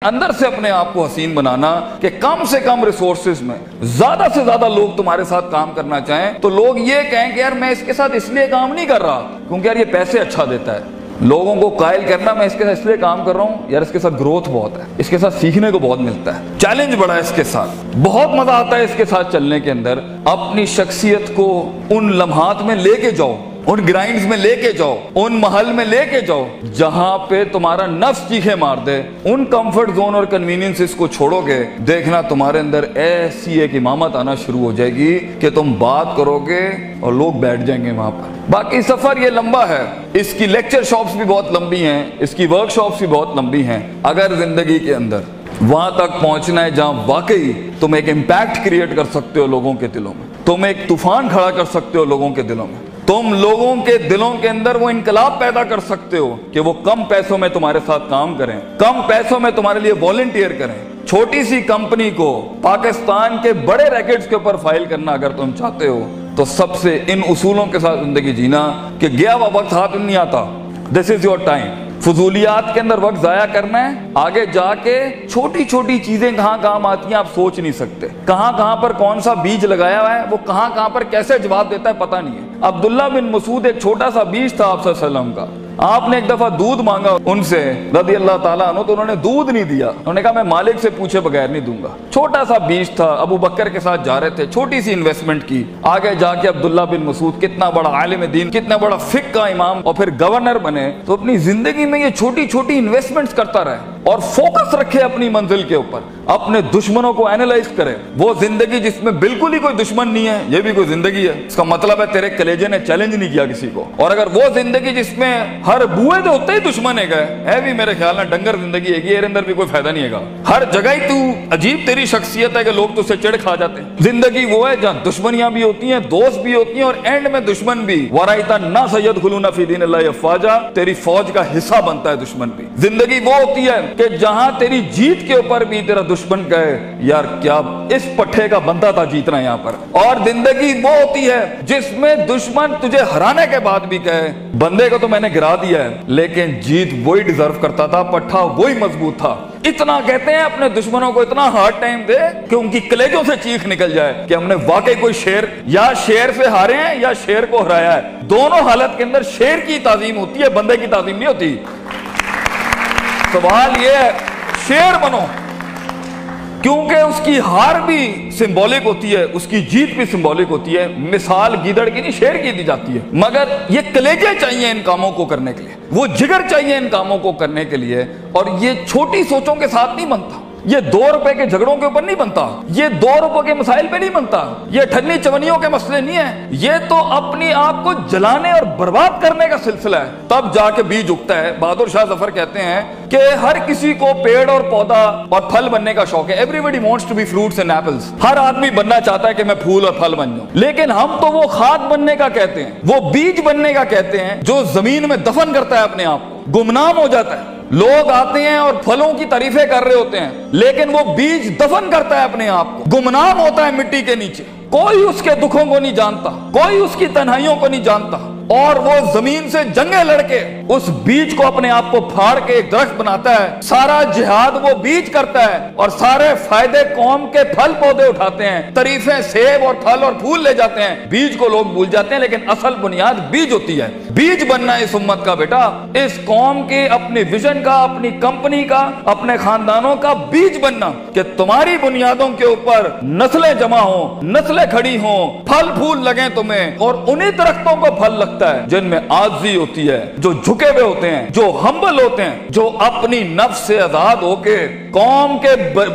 اندر سے اپنے آپ کو حسین بنانا کہ کم سے کم ریسورسز میں زیادہ سے زیادہ لوگ تمہارے ساتھ کام کرنا چاہیں تو لوگ یہ کہیں کہ یار میں اس کے ساتھ اس لیے کام نہیں کر رہا کیونکہ یار یہ پیسے اچھا دیتا ہے. لوگوں کو قائل کرنا میں اس کے ساتھ اس لیے کام کر رہا ہوں یار اس کے ساتھ گروتھ بہت ہے, اس کے ساتھ سیکھنے کو بہت ملتا ہے, چیلنج بڑا ہے اس کے ساتھ, بہت مزہ آتا ہے اس کے ساتھ چلنے کے اندر. اپنی شخصیت کو ان لمحات میں لے کے جاؤ, ان گرائنڈز میں لے کے جاؤ, ان محل میں لے کے جاؤ جہاں پہ تمہارا نفس چیخے مار دے. ان کمفرٹ زون اور کنوینئنس کو چھوڑو گے, دیکھنا تمہارے اندر ایسی ایک امامت آنا شروع ہو جائے گی کہ تم بات کرو گے اور لوگ بیٹھ جائیں گے وہاں پر. باقی سفر یہ لمبا ہے, اس کی لیکچر شاپس بھی بہت لمبی ہیں, اس کی ورک شاپس بھی بہت لمبی ہیں. اگر زندگی کے اندر وہاں تک پہنچنا ہے جہاں واقعی تم ایک امپیکٹ کریٹ کر سکتے ہو لوگوں کے دلوں میں, تم ایک طوفان کھڑا کر سکتے ہو لوگوں کے دلوں میں, تم لوگوں کے دلوں کے اندر وہ انقلاب پیدا کر سکتے ہو کہ وہ کم پیسوں میں تمہارے ساتھ کام کریں, کم پیسوں میں تمہارے لیے والنٹیئر کریں. چھوٹی سی کمپنی کو پاکستان کے بڑے ریکٹس کے اوپر فائل کرنا اگر تم چاہتے ہو تو سب سے ان اصولوں کے ساتھ زندگی جینا کہ گیا ہوا وقت ہاتھ نہیں آتا. دس از یور ٹائم. فضولیات کے اندر وقت ضائع کرنا ہے, آگے جا کے چھوٹی چھوٹی چیزیں کہاں کام آتی ہیں آپ سوچ نہیں سکتے. کہاں کہاں پر کون سا بیج لگایا ہوا ہے وہ کہاں کہاں پر کیسے جواب دیتا ہے پتہ نہیں ہے. عبداللہ بن مسعود ایک چھوٹا سا بیج تھا آپ صلی اللہ علیہ وسلم کا. آپ نے ایک دفعہ دودھ مانگا ان سے رضی اللہ تعالیٰ عنہ تو انہوں نے دودھ نہیں دیا. انہوں نے کہا میں مالک سے پوچھے بغیر نہیں دوں گا. چھوٹا سا بیج تھا, ابو بکر کے ساتھ جا رہے تھے, چھوٹی سی انویسٹمنٹ کی, آگے جا کے عبداللہ بن مسعود کتنا بڑا عالم دین, کتنا بڑا فقہ کا امام اور پھر گورنر بنے. تو اپنی زندگی میں یہ چھوٹی چھوٹی انویسٹمنٹس کرتا رہے اور فوکس رکھے اپنی منزل کے اوپر, اپنے دشمنوں کو اینالائز کرے. وہ زندگی جس میں بالکل ہی کوئی دشمن نہیں ہے یہ بھی کوئی زندگی ہے, اس کا مطلب ہے تیرے کلیجے نے چیلنج نہیں کیا کسی کو. اور اگر وہ زندگی جس میں ہر بوئے دے ہوتے ہی دشمن ہے بھی میرے خیال میں ڈنگر زندگی ہے, یہ اندر بھی کوئی فائدہ نہیں ہے. ہر جگہ ہی تو عجیب تیری شخصیت ہے کہ لوگ تو سے چڑ کھا جاتے ہیں. زندگی وہ ہے جہاں دشمنیاں بھی ہوتی ہیں, دوست بھی ہوتی ہیں اور اینڈ میں دشمن بھی. ورائتا نا سیدخلون فی دین اللہ افواجا, تیری فوج کا حصہ بنتا ہے دشمن بھی. زندگی وہ ہوتی ہے کہ جہاں تیری جیت کے اوپر بھی تیرا دشمن کہے یار کیا اس پٹھے کا بندہ تھا جیتنا یہاں پر. اور زندگی وہ ہوتی ہے جس میں دشمن تجھے ہرانے کے بعد بھی کہے بندے کو تو میں نے گرا دیا ہے لیکن جیت وہی ڈیزرو کرتا تھا, پٹھا وہی مضبوط تھا. اتنا کہتے ہیں اپنے دشمنوں کو اتنا ہارڈ ٹائم دے کہ ان کی کلیجوں سے چیخ نکل جائے کہ ہم نے واقعی کوئی شیر یا شیر سے ہارے ہیں یا شیر کو ہرایا ہے. دونوں حالت کے اندر شیر کی تعظیم ہوتی ہے, بندے کی تعظیم نہیں ہوتی. سوال یہ ہے شیر بنو کیونکہ اس کی ہار بھی سمبولک ہوتی ہے, اس کی جیت بھی سمبولک ہوتی ہے. مثال گیدڑ کی نہیں شیر کی دی جاتی ہے, مگر یہ کلیجے چاہیے ان کاموں کو کرنے کے لیے, وہ جگر چاہیے ان کاموں کو کرنے کے لیے. اور یہ چھوٹی سوچوں کے ساتھ نہیں بنتا, یہ 2 روپے کے جھگڑوں کے اوپر نہیں بنتا, یہ 2 روپے کے مسائل پہ نہیں بنتا, یہ ٹھنی چونیوں کے مسئلے نہیں ہیں. یہ تو اپنی آپ کو جلانے اور برباد کرنے کا سلسلہ ہے, تب جا کے بیج اگتا ہے. بہادر شاہ ظفر کہتے ہیں کہ ہر کسی کو پیڑ اور پودا اور پھل بننے کا شوق ہے. Everybody wants to be fruits and apples. ہر آدمی بننا چاہتا ہے کہ میں پھول اور پھل بن جاؤں, لیکن ہم تو وہ کھاد بننے کا کہتے ہیں, وہ بیج بننے کا کہتے ہیں جو زمین میں دفن کرتا ہے اپنے آپ کو, گمنام ہو جاتا ہے. لوگ آتے ہیں اور پھلوں کی تعریفیں کر رہے ہوتے ہیں لیکن وہ بیج دفن کرتا ہے اپنے آپ کو, گمنام ہوتا ہے مٹی کے نیچے. کوئی اس کے دکھوں کو نہیں جانتا, کوئی اس کی تنہائیوں کو نہیں جانتا, اور وہ زمین سے جنگیں لڑ کے اس بیج کو اپنے آپ کو پھاڑ کے ایک درخت بناتا ہے. سارا جہاد وہ بیج کرتا ہے اور سارے فائدے قوم کے پھل پودے اٹھاتے ہیں, تعریفیں سیب اور پھل اور پھول لے جاتے ہیں. بیج کو لوگ بھول جاتے ہیں لیکن اصل بنیاد بیج ہوتی ہے. بیج بننا اس امت کا بیٹا, اس قوم کے اپنی ویژن کا, اپنی کمپنی کا, اپنے خاندانوں کا بیج بننا کہ تمہاری بنیادوں کے اوپر نسلیں جمع ہوں, نسلیں کھڑی ہوں, پھل پھول لگیں تمہیں, اور انہی درختوں کو پھل لگتا ہے جن میں عاجزی ہوتی ہے, جو جھکے ہوئے ہوتے ہیں, جو ہمبل ہوتے ہیں, جو اپنی نفس سے آزاد ہو کے قوم کے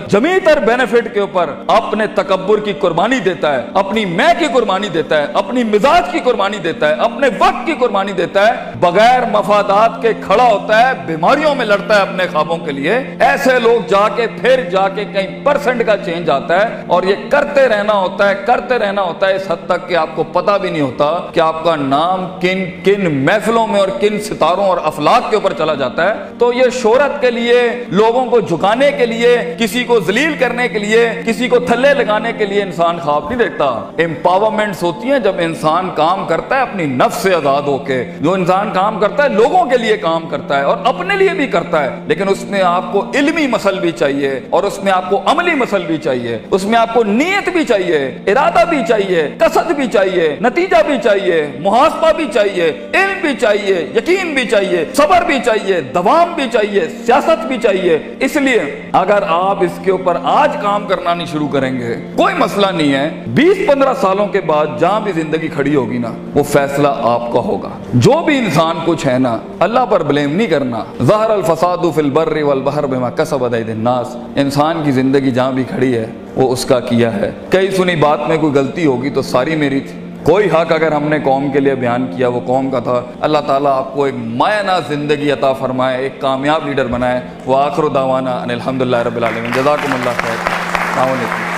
جمیع تر بینیفٹ کے اوپر اپنے تکبر کی قربانی دیتا ہے, اپنی میں کی قربانی دیتا ہے, اپنی مزاج کی قربانی دیتا ہے, اپنے وقت کی قربانی دیتا ہے, بغیر مفادات کے کھڑا ہوتا ہے, بیماریوں میں لڑتا ہے اپنے خوابوں کے لیے. ایسے لوگ جا کے کہیں % کا چینج آتا ہے, اور یہ کرتے رہنا ہوتا ہے اس حد تک کہ آپ کو پتہ بھی نہیں ہوتا کہ آپ کا نام کن محفلوں میں اور کن ستاروں اور افلاک کے اوپر چلا جاتا ہے. تو یہ شہرت کے لیے لوگوں کو جھکانے گرانے کے لیے، کسی کو ذلیل کرنے کے لیے، کسی کو تھلے لگانے کے لیے انسان خواب نہیں دیکھتا۔ امپاورمنٹس ہوتی ہیں جب انسان کام کرتا ہے اپنی نفس سے آزاد ہو کے، جو انسان کام کرتا ہے لوگوں کے لیے کام کرتا ہے اور اپنے لیے بھی کرتا ہے، لیکن اس میں آپ کو علمی مسل بھی چاہیے اور اس میں آپ کو عملی مسل بھی چاہیے، اس میں آپ کو نیت بھی چاہیے، ارادہ بھی چاہیے، قصد بھی چاہیے، نتیجہ بھی چاہیے، محاسبہ بھی چاہیے، علم بھی چاہیے، یقین بھی چاہیے، صبر بھی چاہیے، دوام بھی چاہیے، سیاست بھی چاہیے۔ اس لیے اگر آپ اس کے اوپر آج کام کرنا نہیں شروع کریں گے، کوئی مسئلہ نہیں ہے، 20-15 سالوں کے بعد جہاں بھی زندگی کھڑی ہوگی نا، وہ فیصلہ آپ کا ہوگا۔ جو بھی انسان کچھ ہے نا، اللہ پر بلیم نہیں کرنا۔ ظہر الفساد فی البر والبحر بما کسبت ایدی الناس، انسان کی زندگی جہاں بھی کھڑی ہے وہ اس کا کیا ہے۔ کئی سنی بات میں کوئی غلطی ہوگی تو ساری میری تھی، کوئی حق اگر ہم نے قوم کے لیے بیان کیا وہ قوم کا تھا۔ اللہ تعالیٰ آپ کو ایک معنی زندگی عطا فرمائے، ایک کامیاب لیڈر بنائے۔ وآخر دعوانا ان الحمدللہ رب العالمین۔ جزاکم اللہ خیر۔ السلام علیکم۔